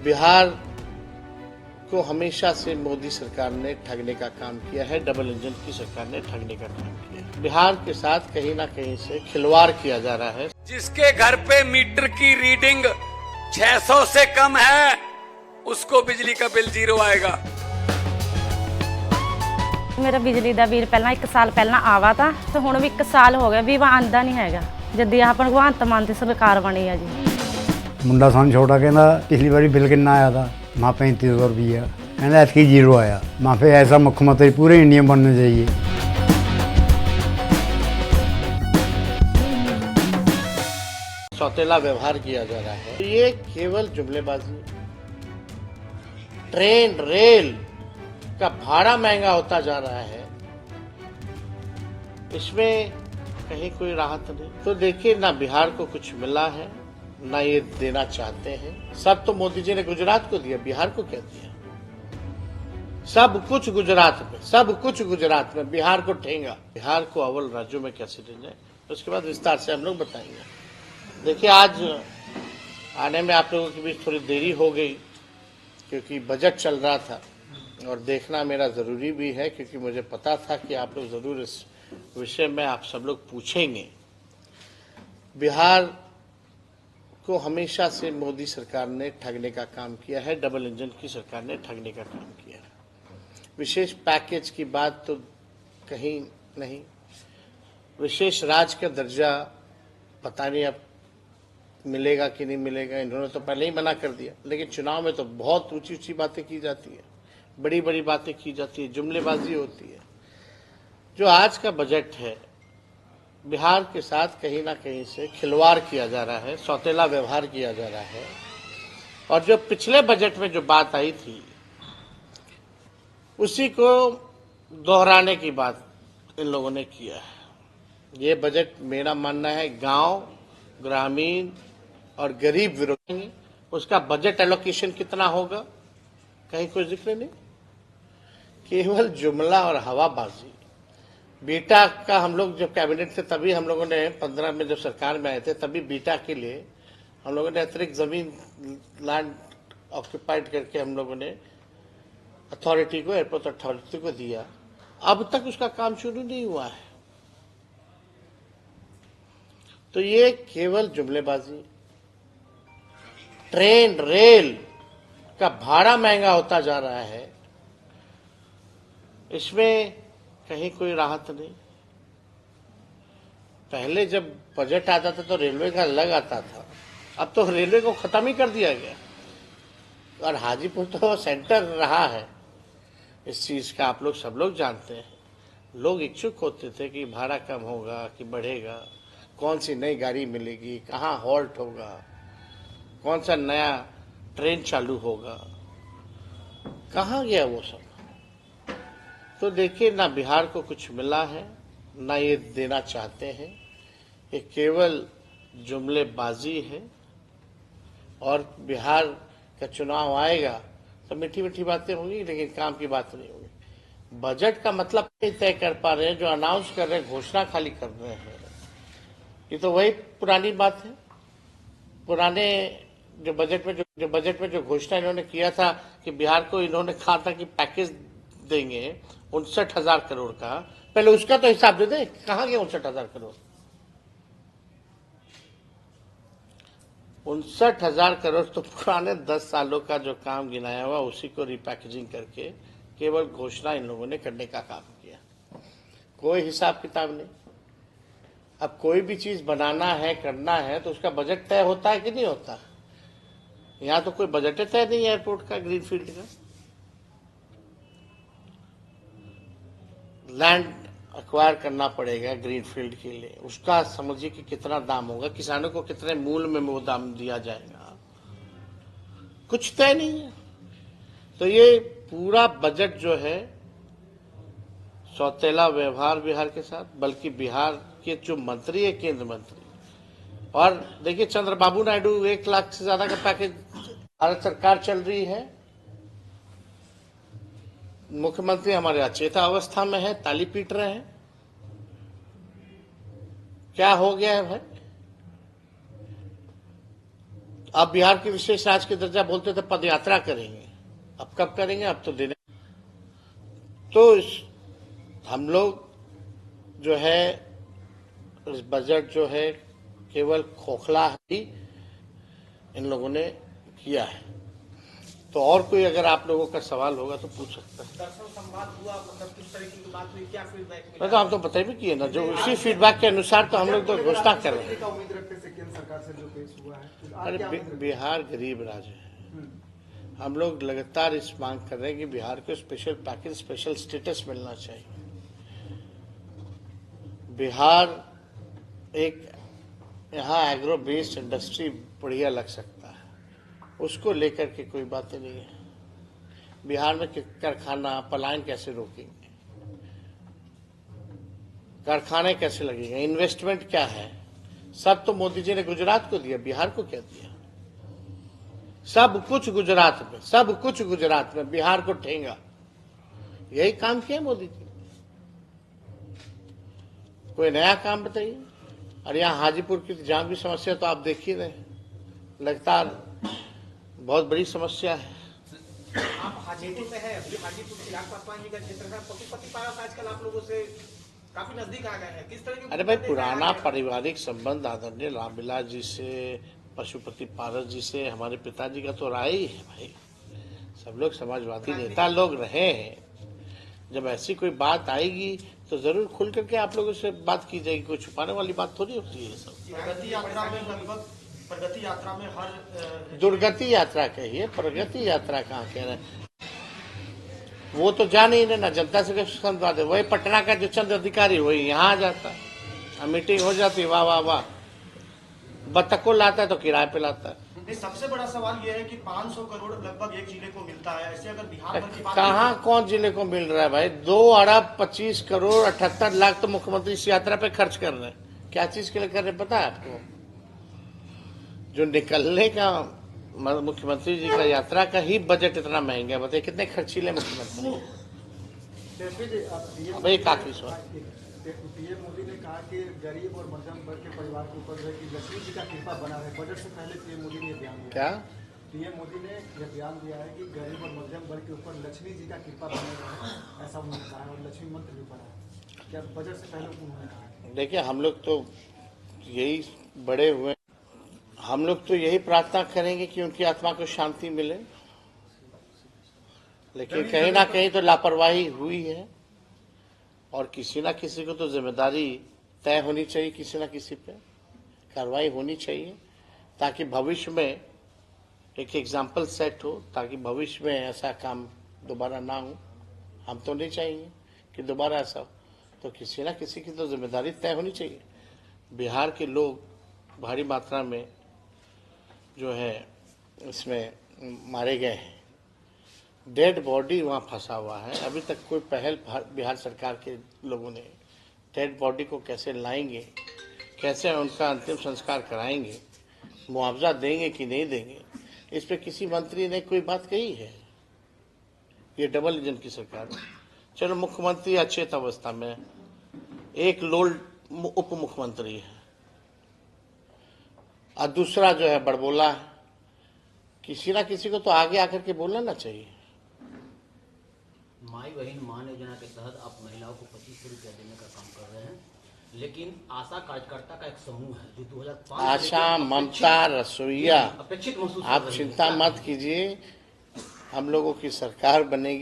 बिहार को हमेशा से मोदी सरकार ने ठगने का काम किया है। डबल इंजन की सरकार ने ठगने का काम किया है। बिहार के साथ कहीं ना कहीं से खिलवाड़ किया जा रहा है। जिसके घर पे मीटर की रीडिंग 600 से कम है उसको बिजली का बिल 0 आएगा। मेरा बिजली ਦਾ ਬਿੱਲ ਪਹਿਲਾਂ 1 ਸਾਲ ਪਹਿਲਾਂ ਆਵਾ ਤਾਂ ਤੇ ਹੁਣ ਵੀ 1 ਸਾਲ ਹੋ ਗਿਆ ਵੀ ਆਂਦਾ ਨਹੀਂ ਹੈਗਾ। ਜਦ ਆਹ ਭਗਵੰਤ ਮਾਨ ਦੀ ਸਰਕਾਰ ਬਣੀ ਆ ਜੀ। ਮੁੰਡਾ ਸਾਨੂੰ ਛੋਟਾ ਕਹਿੰਦਾ ਪਿਛਲੀ ਵਾਰੀ ਬਿੱਲ ਕਿੰਨਾ ਆਇਆ था माँ 3500 रुपया कहना ऐसी 0 आया। माँ पे ऐसा मुख्यमंत्री पूरे इंडिया में बनना चाहिए। सौतेला व्यवहार किया जा रहा है। ये केवल जुमलेबाजी। ट्रेन रेल का भाड़ा महंगा होता जा रहा है, इसमें कहीं कोई राहत नहीं। तो देखिए, ना बिहार को कुछ मिला है, ना ये देना चाहते हैं। सब तो मोदी जी ने गुजरात को दिया, बिहार को क्या दिया? सब कुछ गुजरात में, सब कुछ गुजरात में, बिहार को ठेंगा। बिहार को अव्वल राज्यों में कैसे ले जाए, उसके बाद विस्तार से हम लोग बताएंगे। देखिए, आज आने में आप लोगों के बीच थोड़ी देरी हो गई क्योंकि बजट चल रहा था और देखना मेरा जरूरी भी है, क्योंकि मुझे पता था कि आप लोग जरूर इस विषय में आप सब लोग पूछेंगे। बिहार को हमेशा से मोदी सरकार ने ठगने का काम किया है। डबल इंजन की सरकार ने ठगने का काम किया है। विशेष पैकेज की बात तो कहीं नहीं। विशेष राज्य का दर्जा पता नहीं अब मिलेगा कि नहीं मिलेगा। इन्होंने तो पहले ही मना कर दिया, लेकिन चुनाव में तो बहुत ऊंची ऊंची बातें की जाती है, बड़ी बड़ी बातें की जाती है, जुमलेबाजी होती है। जो आज का बजट है, बिहार के साथ कहीं ना कहीं से खिलवाड़ किया जा रहा है, सौतेला व्यवहार किया जा रहा है। और जो पिछले बजट में जो बात आई थी उसी को दोहराने की बात इन लोगों ने किया है। ये बजट मेरा मानना है गांव, ग्रामीण और गरीब विरोधी। उसका बजट एलोकेशन कितना होगा, कहीं कोई जिक्र नहीं। केवल जुमला और हवाबाजी। बीटा का हम लोग जब कैबिनेट थे तभी हम लोगों ने 15 में जब सरकार में आए थे तभी बीटा के लिए हम लोगों ने अतिरिक्त जमीन लैंड ऑक्यूपाइड करके हम लोगों ने अथॉरिटी को, एयरपोर्ट अथॉरिटी को दिया। अब तक उसका काम शुरू नहीं हुआ है। तो ये केवल जुमलेबाजी। ट्रेन रेल का भाड़ा महंगा होता जा रहा है, इसमें कहीं कोई राहत नहीं। पहले जब बजट आता था तो रेलवे का अलग आता था, अब तो रेलवे को खत्म ही कर दिया गया। और हाजीपुर तो सेंटर रहा है इस चीज का, आप लोग सब लोग जानते हैं। लोग इच्छुक होते थे कि भाड़ा कम होगा कि बढ़ेगा, कौन सी नई गाड़ी मिलेगी, कहाँ हॉल्ट होगा, कौन सा नया ट्रेन चालू होगा, कहाँ गया वो सब। तो देखिए, ना बिहार को कुछ मिला है, ना ये देना चाहते हैं। ये केवल जुमलेबाजी है। और बिहार का चुनाव आएगा तो मीठी मीठी बातें होंगी, लेकिन काम की बात नहीं होगी। बजट का मतलब नहीं तय कर पा रहे हैं, जो अनाउंस कर रहे हैं, घोषणा खाली कर रहे हैं। ये तो वही पुरानी बात है। पुराने जो बजट में जो घोषणा इन्होंने किया था कि बिहार को इन्होंने कहा था कि पैकेज देंगे 59,000 करोड़ का, पहले उसका तो हिसाब दे दे, कहां गए 59,000 करोड़? 59,000 करोड़ तो पुराने 10 सालों का जो काम गिनाया हुआ उसी को रिपैकेजिंग करके केवल घोषणा इन लोगों ने करने का काम किया। कोई हिसाब किताब नहीं। अब कोई भी चीज बनाना है, करना है, तो उसका बजट तय होता है कि नहीं होता? यहां तो कोई बजट तय नहीं है एयरपोर्ट का, ग्रीनफील्ड का। लैंड एक्वायर करना पड़ेगा ग्रीनफील्ड के लिए, उसका समझिए कि कितना दाम होगा, किसानों को कितने मूल्य में वो दाम दिया जाएगा, कुछ तय नहीं है। तो ये पूरा बजट जो है सौतेला व्यवहार बिहार के साथ, बल्कि बिहार के जो मंत्री है, केंद्र मंत्री, और देखिए चंद्रबाबू नायडू 1 लाख से ज्यादा का पैकेज भारत सरकार चल रही है। मुख्यमंत्री हमारे अचेता अवस्था में है, ताली पीट रहे हैं। क्या हो गया है भाई? अब बिहार की विशेष राज्य के दर्जा बोलते थे पद यात्रा करेंगे, अब कब करेंगे? अब तो देने। तो हम लोग जो है इस बजट जो है केवल खोखला ही इन लोगों ने किया है। तो और कोई अगर आप लोगों का सवाल होगा तो पूछ सकते हैं। दर्शन संवाद हुआ, मतलब किस तरीके की बात हुई, क्या फीडबैक मिला? तो आप तो बता भी किए ना, जो उसी फीडबैक के अनुसार तो हम लोग तो घोषणा कर रहे हैं। उम्मीद रखते थे केंद्र सरकार से जो पेश हुआ है, अरे बिहार गरीब राज्य है, हम लोग लगातार इस मांग कर रहे हैं कि बिहार को स्पेशल पैकेज, स्पेशल स्टेटस मिलना चाहिए। बिहार एक यहाँ एग्रो बेस्ड इंडस्ट्री बढ़िया लग सकता है, उसको लेकर के कोई बातें नहीं है। बिहार में कारखाना पलायन कैसे रोकेंगे, कारखाने कैसे लगेंगे, इन्वेस्टमेंट क्या है, सब तो मोदी जी ने गुजरात को दिया, बिहार को क्या दिया? सब कुछ गुजरात में, सब कुछ गुजरात में, बिहार को ठेंगा। यही काम किया मोदी जी। कोई नया काम बताइए। और यहाँ हाजीपुर की जहां भी समस्या तो आप देख ही रहे, लगातार बहुत बड़ी समस्या है। आप हाजीपुर में है, अभी हाजीपुर चिराग पासवान जी का क्षेत्र है, पशुपति पारस आजकल आप लोगों से काफी नजदीक आ गए हैं, किस तरह की? अरे भाई, पुराना पारिवारिक संबंध आदरणीय रामविलास जी से, पशुपति पारस जी से हमारे पिताजी का तो रहा ही है भाई। सब लोग समाजवादी नेता लोग रहे हैं। जब ऐसी कोई बात आएगी तो जरूर खुल करके आप लोगों से बात की जाएगी, कोई छुपाने वाली बात थोड़ी होती है। सब प्रगति यात्रा में लगभग, प्रगति यात्रा में हर दुर्गति यात्रा कहिए, प्रगति यात्रा कहाँ कह रहे हैं? वो तो जान ही ना, जनता से कैसे समझाते? वही पटना का जो चंद अधिकारी वही यहाँ आ जाता है, मीटिंग हो जाती, वाह वाह वाह, बतख को लाता है तो किराए पे लाता है। सबसे बड़ा सवाल यह है कि 500 करोड़ लगभग एक जिले को मिलता है, ऐसे अगर बिहार भर की बात कहाँ कौन जिले को मिल रहा है भाई? 2 अरब 25 करोड़ 78 लाख तो मुख्यमंत्री इस यात्रा पे खर्च कर रहे हैं। क्या चीज के लिए कर रहे हैं पता है आपको? जो निकलने का मुख्यमंत्री जी का यात्रा का ही बजट इतना महंगा है, बताइए कितने खर्चीले मुख्यमंत्री। अब एक आखिरी सवाल, पीएम मोदी ने कहा कि गरीब और मध्यम वर्ग के परिवार के ऊपर जो है कि लक्ष्मी जी का कृपा बना है। बजट से पहले पीएम मोदी ने बयान दिया। क्या पीएम मोदी ने यह बयान दिया है कि गरीब और मध्यम वर्ग के ऊपर लक्ष्मी जी का कृपा बना है, ऐसा उन्होंने कहा है, और लक्ष्मी मंत्र भी पढ़ा है। क्या बजट से पहले उन्होंने कहा? देखिए, हम लोग तो यही बड़े हुए, हम लोग तो यही प्रार्थना करेंगे कि उनकी आत्मा को शांति मिले, लेकिन कहीं ना कहीं तो लापरवाही हुई है और किसी ना किसी को तो जिम्मेदारी तय होनी चाहिए, किसी ना किसी पे कार्रवाई होनी चाहिए, ताकि भविष्य में एक एग्जाम्पल सेट हो, ताकि भविष्य में ऐसा काम दोबारा ना हो। हम तो नहीं चाहेंगे कि दोबारा ऐसा हो, तो किसी ना किसी की तो जिम्मेदारी तय होनी चाहिए। बिहार के लोग भारी मात्रा में जो है इसमें मारे गए हैं, डेड बॉडी वहाँ फंसा हुआ है। अभी तक कोई पहल बिहार सरकार के लोगों ने डेड बॉडी को कैसे लाएंगे, कैसे उनका अंतिम संस्कार कराएंगे, मुआवजा देंगे कि नहीं देंगे, इस पे किसी मंत्री ने कोई बात कही है? ये डबल इंजन की सरकार है। चलो, मुख्यमंत्री अचेत अवस्था में, एक लोल उप मुख्यमंत्री है और दूसरा जो है बड़बोला है। किसी ना किसी को तो आगे आकर के बोलना ना चाहिए। माई बहन मान योजना के तहत आप महिलाओं को 2500 रुपया देने का काम कर रहे हैं, लेकिन आशा कार्यकर्ता का एक समूह है जो 2005 आशा, ममता, रसोईया, अपेक्षित महसूस आप चिंता मत कीजिए, हम लोगों की सरकार बनेगी।